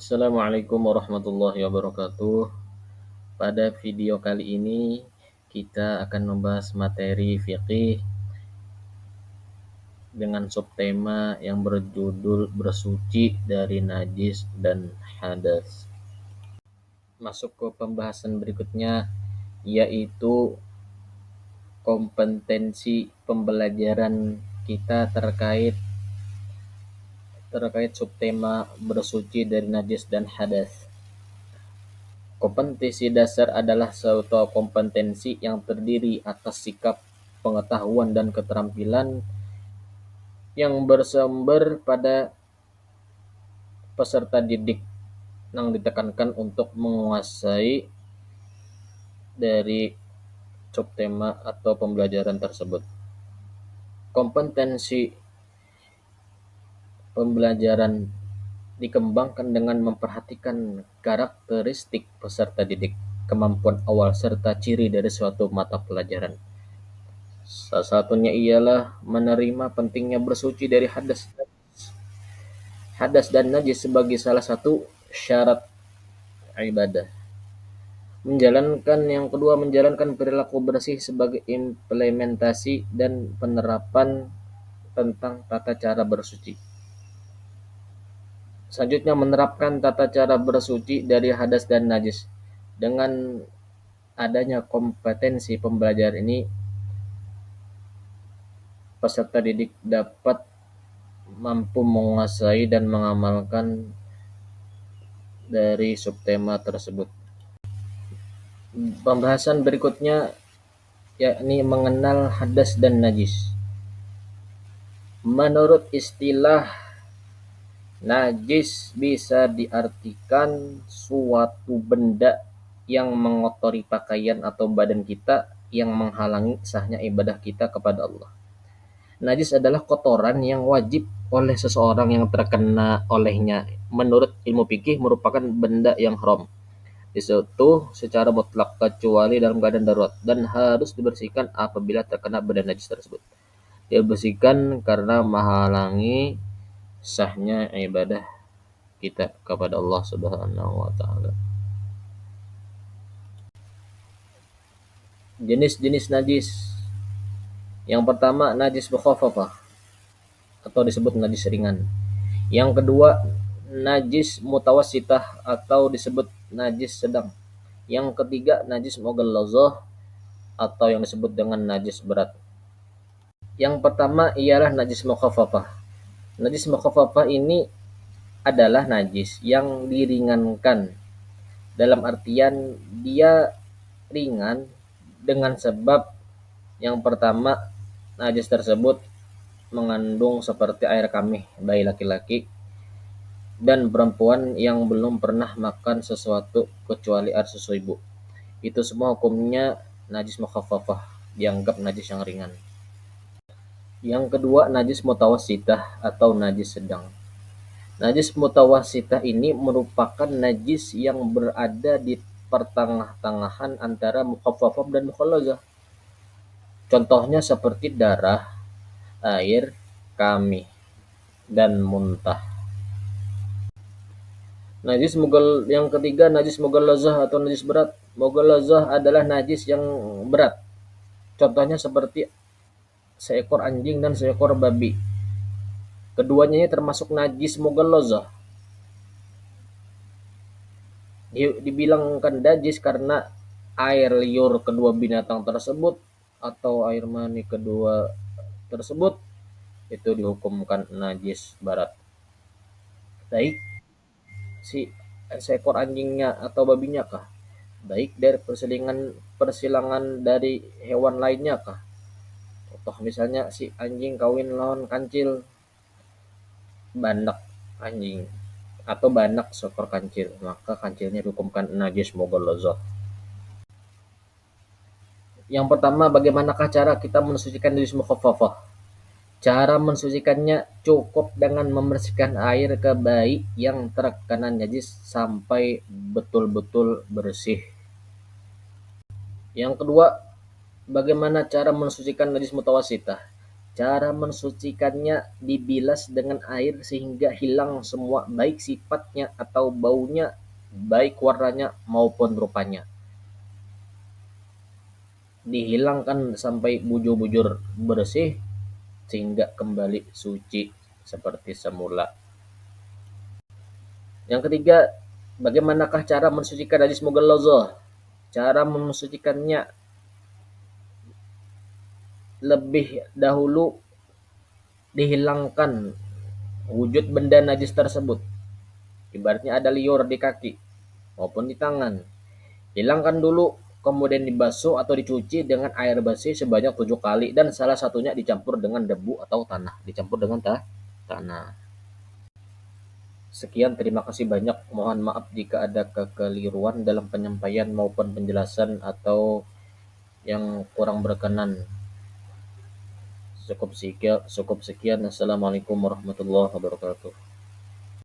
Assalamualaikum warahmatullahi wabarakatuh. Pada video kali ini kita akan membahas materi fiqih dengan subtema yang berjudul bersuci dari najis dan hadas. Masuk ke pembahasan berikutnya, yaitu kompetensi pembelajaran kita terkait subtema bersuci dari najis dan hadas. Kompetensi dasar adalah suatu kompetensi yang terdiri atas sikap, pengetahuan, dan keterampilan yang bersumber pada peserta didik yang ditekankan untuk menguasai dari subtema atau pembelajaran tersebut. Kompetensi pembelajaran dikembangkan dengan memperhatikan karakteristik peserta didik, kemampuan awal, serta ciri dari suatu mata pelajaran. Salah satunya ialah menerima pentingnya bersuci dari hadas dan najis sebagai salah satu syarat ibadah. Yang kedua, menjalankan perilaku bersih sebagai implementasi dan penerapan tentang tata cara bersuci. Selanjutnya, menerapkan tata cara bersuci dari hadas dan najis. Dengan adanya kompetensi pembelajaran ini, peserta didik dapat mampu menguasai dan mengamalkan dari subtema tersebut. Pembahasan berikutnya yakni mengenal hadas dan najis. Menurut istilah, najis bisa diartikan suatu benda yang mengotori pakaian atau badan kita yang menghalangi sahnya ibadah kita kepada Allah. Najis adalah kotoran yang wajib oleh seseorang yang terkena olehnya. Menurut ilmu fikih merupakan benda yang haram disentuh secara mutlak kecuali dalam keadaan darurat dan harus dibersihkan apabila terkena benda najis tersebut. Dibersihkan karena menghalangi sahnya ibadah kita kepada Allah Subhanahu wa taala. Jenis-jenis najis. Yang pertama, najis mukhaffafah atau disebut najis ringan. Yang kedua, najis mutawassitah atau disebut najis sedang. Yang ketiga, najis mughallazah atau yang disebut dengan najis berat. Yang pertama ialah najis mukhaffafah. Najis mukhaffafah ini adalah najis yang diringankan. Dalam artian dia ringan dengan sebab yang pertama, najis tersebut mengandung seperti air kamih bayi laki-laki dan perempuan yang belum pernah makan sesuatu kecuali air susu ibu. Itu semua hukumnya najis mukhaffafah, dianggap najis yang ringan. Yang kedua, najis mutawassitah atau najis sedang. Najis mutawassitah ini merupakan najis yang berada di pertengah-tengahan antara mukhaffafah dan mughallazah. Contohnya seperti darah, air, kamih, dan muntah. Yang ketiga, najis mughallazah atau najis berat. Mughallazah adalah najis yang berat. Contohnya seperti seekor anjing dan seekor babi. Keduanya ini termasuk najis mughallazah. Dibilangkan najis karena air liur kedua binatang tersebut atau air mani kedua tersebut itu dihukumkan najis berat. Baik si seekor anjingnya atau babinya kah? Baik dari persilangan dari hewan lainnya kah? Contoh misalnya si anjing kawin lawan kancil banak anjing atau banak seekor kancil, maka kancilnya dihukumkan najis mughallazah. Yang pertama, bagaimanakah cara kita mensucikan najis mukhaffafah? Cara mensucikannya cukup dengan membersihkan air ke bayi yang terkena najis sampai betul-betul bersih. Yang kedua, bagaimana cara mensucikan najis mutawassitah? Cara mensucikannya dibilas dengan air sehingga hilang semua baik sifatnya atau baunya, baik warnanya maupun rupanya. Dihilangkan sampai bujur-bujur bersih sehingga kembali suci seperti semula. Yang ketiga, bagaimanakah cara mensucikan najis mughalladhah? Cara mensucikannya lebih dahulu dihilangkan wujud benda najis tersebut. Ibaratnya ada liur di kaki maupun di tangan. Hilangkan dulu, kemudian dibasuh atau dicuci dengan air bersih sebanyak 7 kali dan salah satunya dicampur dengan debu atau tanah. Dicampur dengan tanah. Sekian, terima kasih banyak. Mohon maaf jika ada kekeliruan dalam penyampaian maupun penjelasan atau yang kurang berkenan. Cukup sekian. Assalamualaikum warahmatullahi wabarakatuh.